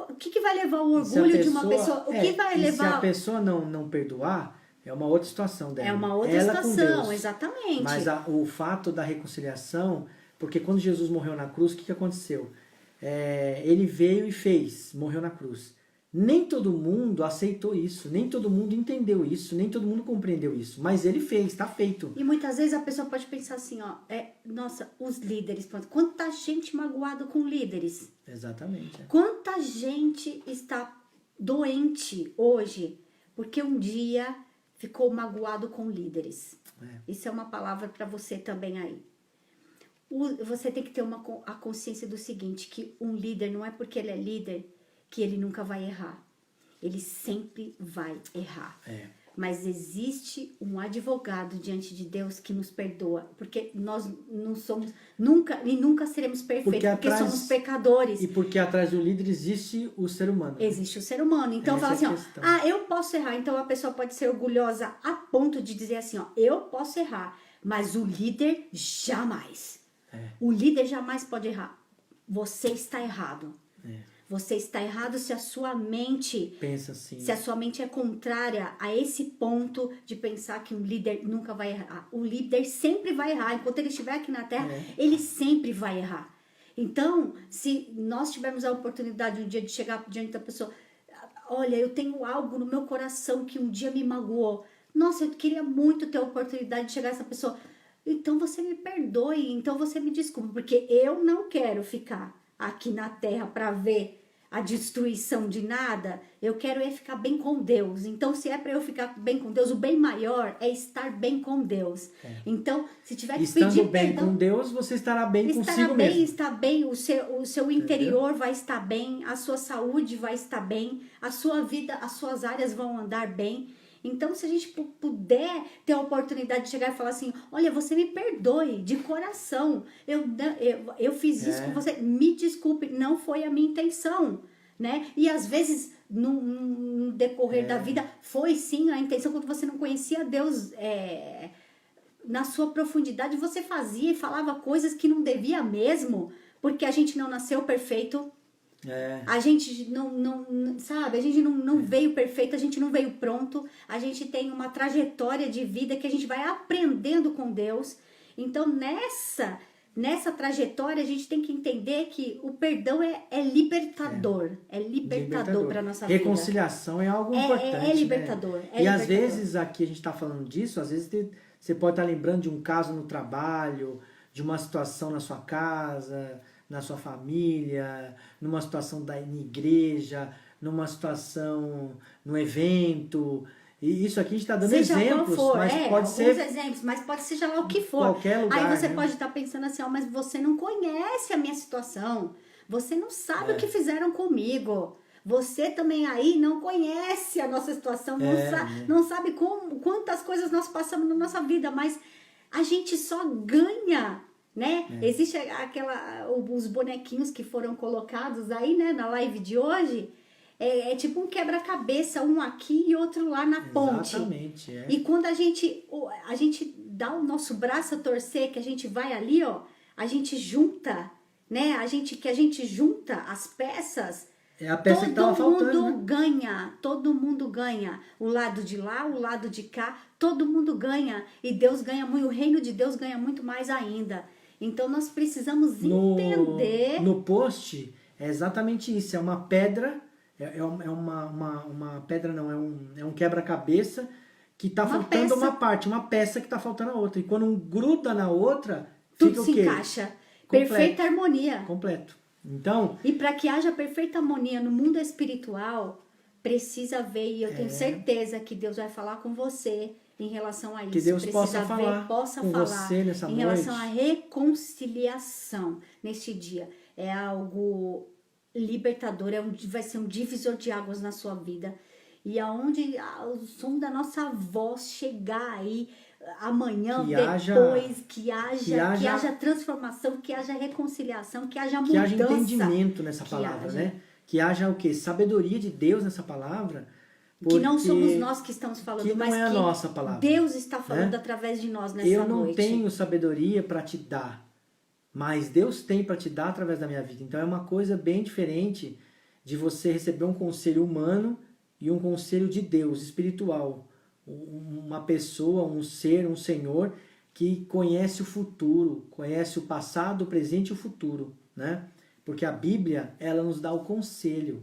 o que vai levar o orgulho de uma pessoa? O que vai levar... Se a pessoa não perdoar, é uma outra situação dela. É uma outra situação, exatamente. Mas o fato da reconciliação, porque quando Jesus morreu na cruz, o que aconteceu? Ele veio e fez, morreu na cruz. Nem todo mundo aceitou isso, nem todo mundo entendeu isso, nem todo mundo compreendeu isso. Mas ele fez, está feito. E muitas vezes a pessoa pode pensar assim, nossa, os líderes, quanta gente magoada com líderes. Exatamente. Quanta gente está doente hoje, porque um dia ficou magoado com líderes. Isso é uma palavra para você também aí. Você tem que ter a consciência do seguinte, que um líder, não é porque ele é líder que ele nunca vai errar. Ele sempre vai errar. Mas existe um advogado diante de Deus que nos perdoa, porque nós não somos nunca seremos perfeitos, porque somos pecadores. E porque atrás do líder existe o ser humano. Existe o ser humano. Então fala assim, eu posso errar. Então a pessoa pode ser orgulhosa a ponto de dizer assim, eu posso errar, mas o líder jamais. O líder jamais pode errar. Você está errado. Você está errado se a sua mente pensa assim. Se a sua mente é contrária a esse ponto de pensar que um líder nunca vai errar. O líder sempre vai errar. Enquanto ele estiver aqui na Terra, ele sempre vai errar. Então, se nós tivermos a oportunidade um dia de chegar diante da pessoa, olha, eu tenho algo no meu coração que um dia me magoou. Nossa, eu queria muito ter a oportunidade de chegar a essa pessoa. Então você me perdoe, então você me desculpe, porque eu não quero ficar aqui na Terra para ver a destruição de nada. Eu quero ficar bem com Deus. Então, se é para eu ficar bem com Deus, o bem maior é estar bem com Deus. Então, se tiver que estando pedir bem perdão, com Deus, você estará bem consigo mesmo. Está bem, o seu interior vai estar bem, a sua saúde vai estar bem, a sua vida, as suas áreas vão andar bem. Então, se a gente puder ter a oportunidade de chegar e falar assim, olha, você me perdoe de coração, eu fiz isso com você, me desculpe, não foi a minha intenção, né? E às vezes, no decorrer da vida, foi sim a intenção, quando você não conhecia Deus na sua profundidade, você fazia e falava coisas que não devia mesmo, porque a gente não nasceu perfeito. A gente sabe, a gente não veio perfeito, a gente não veio pronto, a gente tem uma trajetória de vida que a gente vai aprendendo com Deus. Então nessa trajetória a gente tem que entender que o perdão é libertador, é libertador para nossa vida. Reconciliação é algo importante, é libertador, né? Às vezes aqui a gente está falando disso, às vezes você pode estar lembrando de um caso no trabalho, de uma situação na sua casa, na sua família, numa situação na igreja, numa situação no evento. E isso aqui a gente está dando exemplos, for, mas pode ser exemplos, mas pode ser lá o que for. Qualquer lugar, aí você né? pode estar pensando assim, mas você não conhece a minha situação, você não sabe o que fizeram comigo. Você também aí não conhece a nossa situação, não sabe quantas coisas nós passamos na nossa vida, mas a gente só ganha, né? Existe os bonequinhos que foram colocados aí, né, na live de hoje. É tipo um quebra-cabeça, um aqui e outro lá na ponte. Exatamente, E quando a gente dá o nosso braço a torcer, que a gente vai ali, ó, a gente junta, né? Que a gente junta as peças. É a peça que tava faltando, Todo mundo né? ganha, todo mundo ganha. O lado de lá, o lado de cá, todo mundo ganha. E Deus ganha muito, o reino de Deus ganha muito mais ainda. Então nós precisamos entender. No post, é exatamente isso. É uma pedra, uma pedra não, é um quebra-cabeça que tá Uma faltando peça. uma parte, uma peça que tá faltando a outra. E quando um gruda na outra, Tudo fica o se quê? encaixa. Completo. Perfeita harmonia. Completo. Então, E para que haja perfeita harmonia no mundo espiritual, precisa ver, e eu tenho certeza que Deus vai falar com você em relação a isso. Que Deus precisa possa falar com você nessa em noite. relação à reconciliação neste dia. É algo libertador, vai ser um divisor de águas na sua vida. E aonde o som da nossa voz chegar aí amanhã, que haja transformação, que haja reconciliação, que haja mudança. Que haja entendimento nessa palavra, né? Que haja o quê? Sabedoria de Deus nessa palavra. Que não somos nós que estamos falando, que não mas é a que nossa palavra, Deus está falando né? através de nós nessa Eu não noite. tenho sabedoria para te dar, mas Deus tem para te dar através da minha vida. Então é uma coisa bem diferente de você receber um conselho humano e um conselho de Deus, espiritual. Uma pessoa, um ser, um Senhor que conhece o futuro, conhece o passado, o presente e o futuro, né? Porque a Bíblia, ela nos dá o conselho,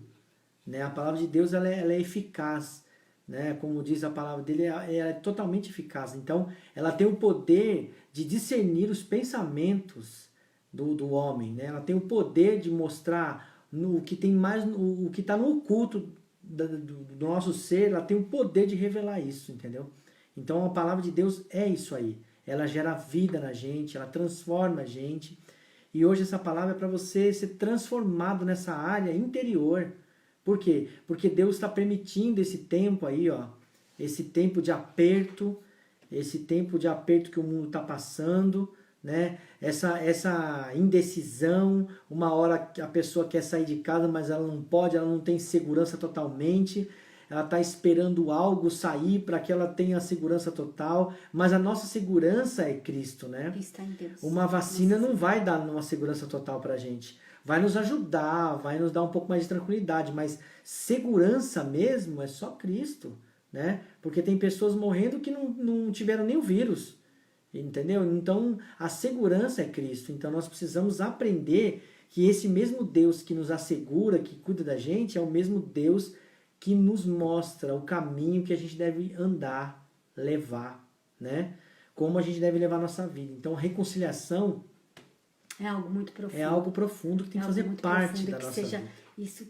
né? A palavra de Deus, ela é eficaz, né? Como diz a palavra dele, ela é totalmente eficaz. Então, ela tem o poder de discernir os pensamentos do homem, né? Ela tem o poder de mostrar o que tem mais, o que está no oculto do nosso ser, ela tem o poder de revelar isso, entendeu? Então a palavra de Deus é isso aí. Ela gera vida na gente, ela transforma a gente. E hoje essa palavra é para você ser transformado nessa área interior. Por quê? Porque Deus está permitindo esse tempo aí, ó, esse tempo de aperto, que o mundo está passando, né? Essa indecisão, uma hora a pessoa quer sair de casa, mas ela não pode, ela não tem segurança totalmente, ela está esperando algo sair para que ela tenha segurança total, mas a nossa segurança é Cristo, né? Está em Deus. Uma vacina não vai dar uma segurança total para a gente. Vai nos ajudar, vai nos dar um pouco mais de tranquilidade, mas segurança mesmo é só Cristo, né? Porque tem pessoas morrendo que não tiveram nem o vírus. Entendeu? Então, a segurança é Cristo. Então, nós precisamos aprender que esse mesmo Deus que nos assegura, que cuida da gente, é o mesmo Deus que nos mostra o caminho que a gente deve andar, levar, né? Como a gente deve levar a nossa vida. Então, reconciliação é algo muito profundo. É algo profundo que tem que fazer parte da nossa vida. Isso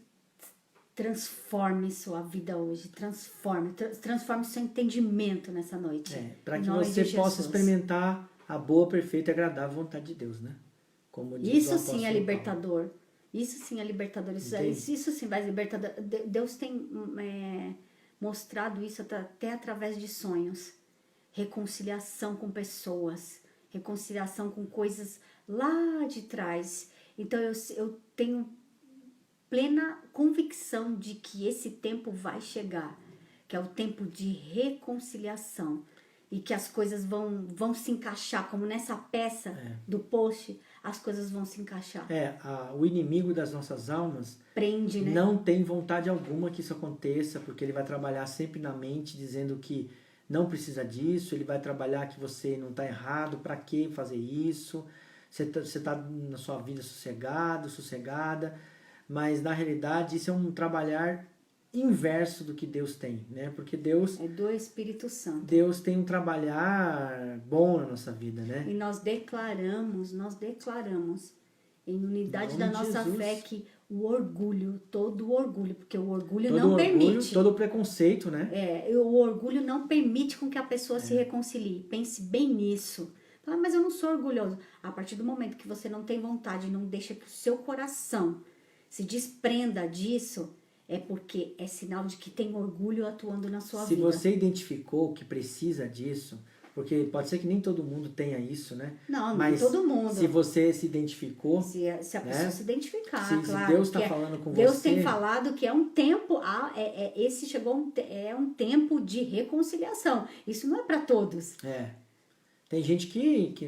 transforme sua vida hoje, transforme seu entendimento nessa noite. Para que você possa experimentar a boa, perfeita e agradável vontade de Deus, né? Como diz isso sim é libertador. Paulo. Isso sim é libertador. Isso sim vai libertador. Deus tem mostrado isso até através de sonhos. Reconciliação com pessoas, reconciliação com coisas lá de trás. Então eu tenho plena convicção de que esse tempo vai chegar, que é o tempo de reconciliação e que as coisas vão se encaixar, como nessa peça do post, as coisas vão se encaixar. O inimigo das nossas almas prende, né? Não tem vontade alguma que isso aconteça, porque ele vai trabalhar sempre na mente, dizendo que não precisa disso, ele vai trabalhar que você não está errado, para que fazer isso, você tá na sua vida sossegada, mas na realidade isso é um trabalhar inverso do que Deus tem, né? Porque Deus é do Espírito Santo. Deus tem um trabalhar bom na nossa vida, né? E nós declaramos em unidade da nossa fé que todo o orgulho, porque o orgulho não permite. Todo o preconceito, né? O orgulho não permite com que a pessoa se reconcilie. Pense bem nisso. Mas eu não sou orgulhoso. A partir do momento que você não tem vontade, não deixa que o seu coração se desprenda disso, é porque é sinal de que tem orgulho atuando na sua vida. Se você identificou que precisa disso, Porque pode ser que nem todo mundo tenha isso, né? Não, mas nem todo mundo. Se você se identificou... Se a pessoa né? se identificar, se claro. Deus está falando com Deus você... tem falado que é um tempo... esse chegou é um tempo de reconciliação. Isso não é para todos. Tem gente que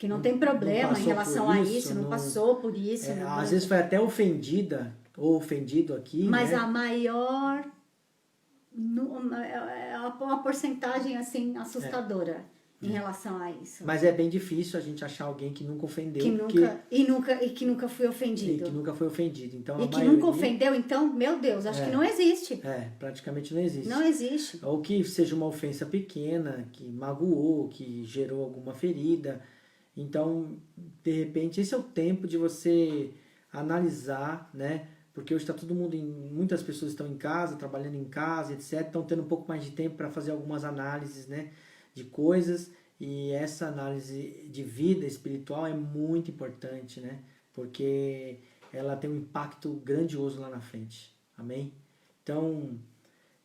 não tem problema não em relação a isso, não passou por isso. Às vezes foi até ofendida ou ofendido aqui, mas né? a maior... é uma porcentagem assim assustadora em relação a isso. Mas é bem difícil a gente achar alguém que nunca ofendeu. Que nunca foi ofendido. E que nunca foi ofendido. Então, e que nunca ofendeu, então, meu Deus, acho que não existe. Praticamente não existe. Não existe. Ou que seja uma ofensa pequena, que magoou, que gerou alguma ferida. Então, de repente, esse é o tempo de você analisar, né? Porque hoje está todo mundo, muitas pessoas estão em casa, trabalhando em casa, etc. Estão tendo um pouco mais de tempo para fazer algumas análises, né, de coisas. E essa análise de vida espiritual é muito importante, né? Porque ela tem um impacto grandioso lá na frente. Amém? Então,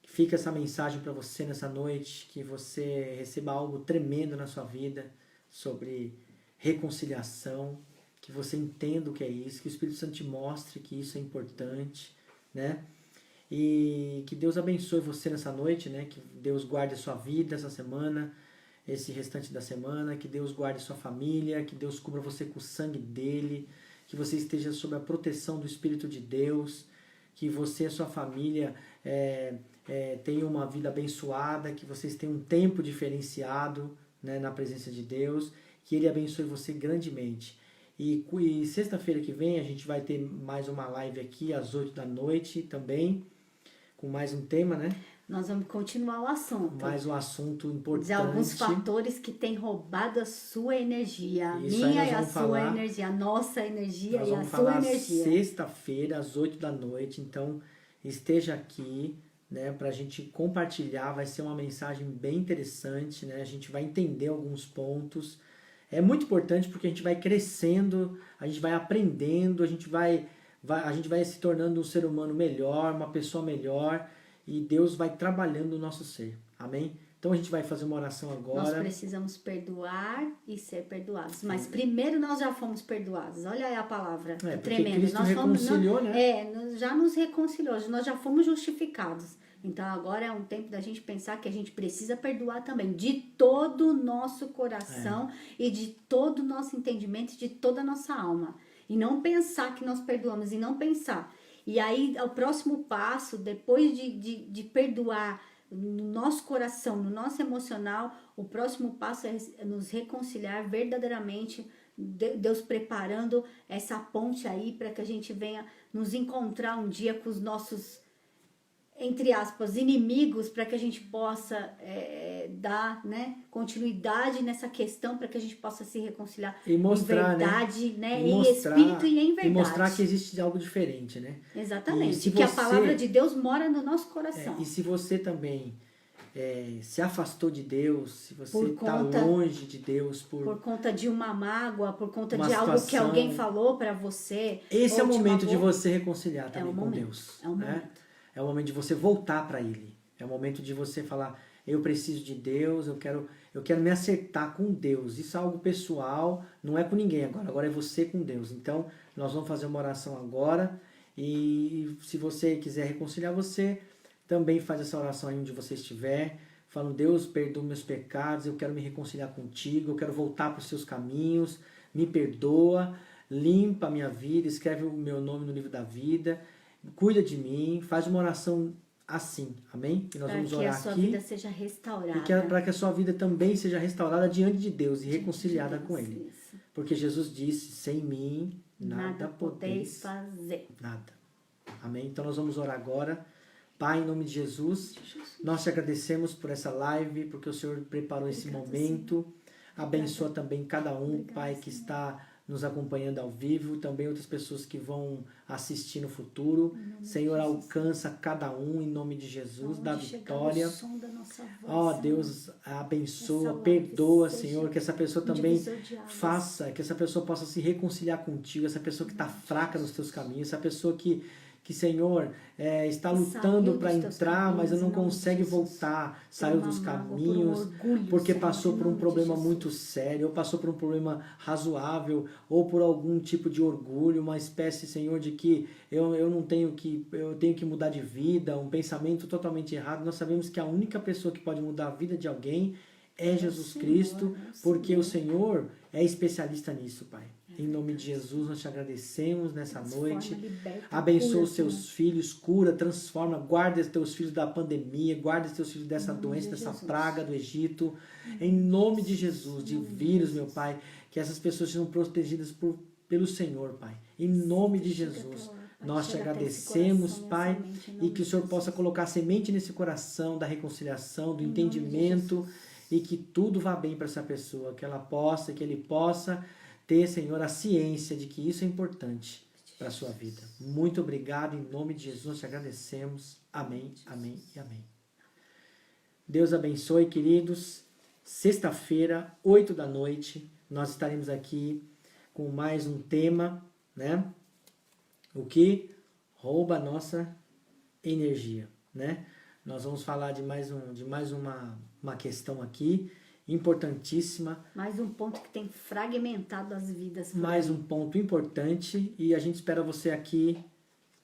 fica essa mensagem para você nessa noite, que você receba algo tremendo na sua vida sobre reconciliação, que você entenda o que é isso, que o Espírito Santo te mostre que isso é importante, né? E que Deus abençoe você nessa noite, né? Que Deus guarde a sua vida essa semana, esse restante da semana, que Deus guarde a sua família, que Deus cubra você com o sangue dele, que você esteja sob a proteção do Espírito de Deus, que você e a sua família tenham uma vida abençoada, que vocês tenham um tempo diferenciado, né, na presença de Deus, que Ele abençoe você grandemente. E sexta-feira que vem a gente vai ter mais uma live aqui às 8 da noite também, com mais um tema, né? Nós vamos continuar o assunto. Mais um assunto importante. De alguns fatores que têm roubado a sua energia. Isso, minha e a sua energia, a nossa energia e a sua energia. Nós vamos falar sexta-feira às 8 da noite, então esteja aqui, né, para a gente compartilhar. Vai ser uma mensagem bem interessante, né? A gente vai entender alguns pontos. É muito importante porque a gente vai crescendo, a gente vai aprendendo, a gente vai se tornando um ser humano melhor, uma pessoa melhor, e Deus vai trabalhando no nosso ser. Amém? Então a gente vai fazer uma oração agora. Nós precisamos perdoar e ser perdoados. Mas primeiro nós já fomos perdoados. Olha aí a palavra. Tremendo. Cristo nós reconciliou, né? Já nos reconciliou. Nós já fomos justificados. Então agora é um tempo da gente pensar que a gente precisa perdoar também. De todo o nosso coração e de todo o nosso entendimento, de toda a nossa alma. E não pensar que nós perdoamos. E não pensar. E aí o próximo passo, depois de perdoar no nosso coração, no nosso emocional, o próximo passo é nos reconciliar verdadeiramente, Deus preparando essa ponte aí para que a gente venha nos encontrar um dia com os nossos, entre aspas, inimigos, para que a gente possa dar, né, continuidade nessa questão, para que a gente possa se reconciliar e mostrar, em verdade, né, em espírito e em verdade. E mostrar que existe algo diferente, né? Exatamente, que a palavra de Deus mora no nosso coração. E se você também se afastou de Deus, se você está longe de Deus por conta de uma mágoa, por conta de situação, algo que alguém falou para você, esse é o momento de você reconciliar também com É Deus. o momento. É o momento de você voltar para Ele. É o momento de você falar, eu preciso de Deus, eu quero me acertar com Deus. Isso é algo pessoal, não é com ninguém agora é você com Deus. Então, nós vamos fazer uma oração agora, e se você quiser reconciliar, você também faz essa oração aí onde você estiver, falando, Deus, perdoa meus pecados, eu quero me reconciliar contigo, eu quero voltar para os seus caminhos, me perdoa, limpa a minha vida, escreve o meu nome no livro da vida, cuida de mim, faz uma oração assim, amém? E nós vamos orar aqui. Para que a sua vida seja restaurada. E para que a sua vida também seja restaurada diante de Deus e reconciliada com Ele. Isso. Porque Jesus disse, sem mim nada podeis fazer. Nada. Amém? Então nós vamos orar agora. Pai, em nome de Jesus, nós te agradecemos por essa live, porque o Senhor preparou esse momento. Abençoa também cada um, Pai, que está nos acompanhando ao vivo, também outras pessoas que vão assistir no futuro. Senhor, alcança cada um em nome de Jesus, dá vitória. Ó Deus, abençoa, perdoa, Senhor, que essa pessoa também faça, que essa pessoa possa se reconciliar contigo, essa pessoa que está fraca nos teus caminhos, essa pessoa que que, Senhor, está lutando para entrar, mas não caminhos, consegue voltar, saiu dos caminhos, porque passou por um problema muito sério, ou passou por um problema razoável, ou por algum tipo de orgulho, uma espécie, Senhor, de que eu tenho que mudar de vida, um pensamento totalmente errado. Nós sabemos que a única pessoa que pode mudar a vida de alguém é Jesus Cristo, porque o Senhor é especialista nisso, Pai. Em nome de Jesus, nós te agradecemos nessa noite. Abençoa os teus filhos, cura, transforma, guarda os teus filhos da pandemia, guarda os teus filhos dessa doença, dessa praga do Egito. Em nome de Jesus, de vírus, meu Pai, que essas pessoas sejam protegidas pelo Senhor, Pai. Em nome de Jesus. Nós te agradecemos, Pai, e que o Senhor possa colocar semente nesse coração da reconciliação, do entendimento, e que tudo vá bem para essa pessoa, que ele possa ter, Senhor, a ciência de que isso é importante para a sua vida. Muito obrigado, em nome de Jesus, nós te agradecemos. Amém, amém e amém. Deus abençoe, queridos. Sexta-feira, 8 da noite, nós estaremos aqui com mais um tema, né? O que rouba a nossa energia, né? Nós vamos falar de mais uma questão aqui, importantíssima. Mais um ponto que tem fragmentado as vidas. Mais um ponto importante, e a gente espera você aqui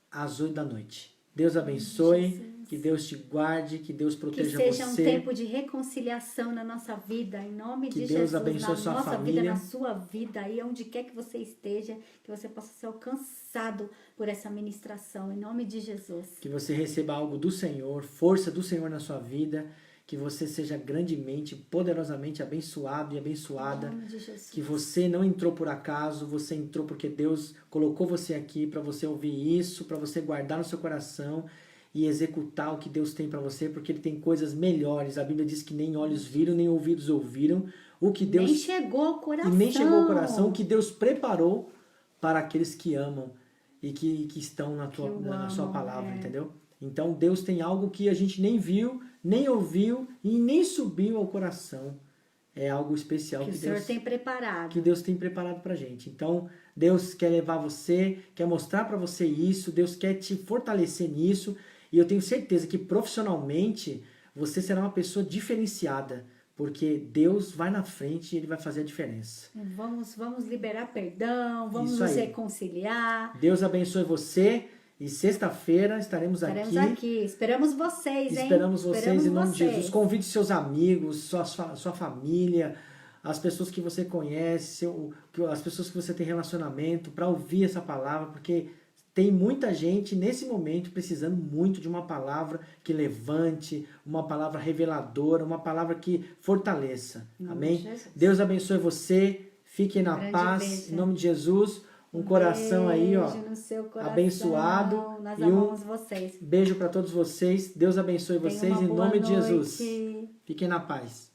às 8 da noite. Deus abençoe, que Deus te guarde, que Deus proteja você. Que seja um tempo de reconciliação na nossa vida, em nome de Jesus. Que Deus abençoe a sua família. Vida, na sua vida, aí onde quer que você esteja, que você possa ser alcançado por essa ministração, em nome de Jesus. Que você receba algo do Senhor, força do Senhor na sua vida, que você seja grandemente, poderosamente abençoado e abençoada. Em nome de Jesus. Que você não entrou por acaso, você entrou porque Deus colocou você aqui para você ouvir isso, para você guardar no seu coração e executar o que Deus tem para você, porque Ele tem coisas melhores. A Bíblia diz que nem olhos viram, nem ouvidos ouviram. O que Deus... Nem chegou ao coração. E nem chegou ao coração, o que Deus preparou para aqueles que amam e que estão na sua palavra, entendeu? Então Deus tem algo que a gente nem viu, nem ouviu e nem subiu ao coração. É algo especial que o Senhor tem preparado. Que Deus tem preparado pra gente. Então, Deus quer levar você, quer mostrar para você isso, Deus quer te fortalecer nisso, e eu tenho certeza que profissionalmente você será uma pessoa diferenciada, porque Deus vai na frente e Ele vai fazer a diferença. Vamos liberar perdão, vamos nos reconciliar. Deus abençoe você. E sexta-feira estaremos aqui. Esperamos vocês, hein? Esperamos vocês em nome de Jesus. Convide seus amigos, sua família, as pessoas que você conhece, as pessoas que você tem relacionamento, para ouvir essa palavra, porque tem muita gente nesse momento precisando muito de uma palavra que levante, uma palavra reveladora, uma palavra que fortaleça. Amém? Deus abençoe você. Fiquem na paz. Beijo. Em nome de Jesus. Um coração aí, ó, abençoado. Nós amamos vocês. Beijo para todos vocês. Deus abençoe vocês em nome de Jesus. Fiquem na paz.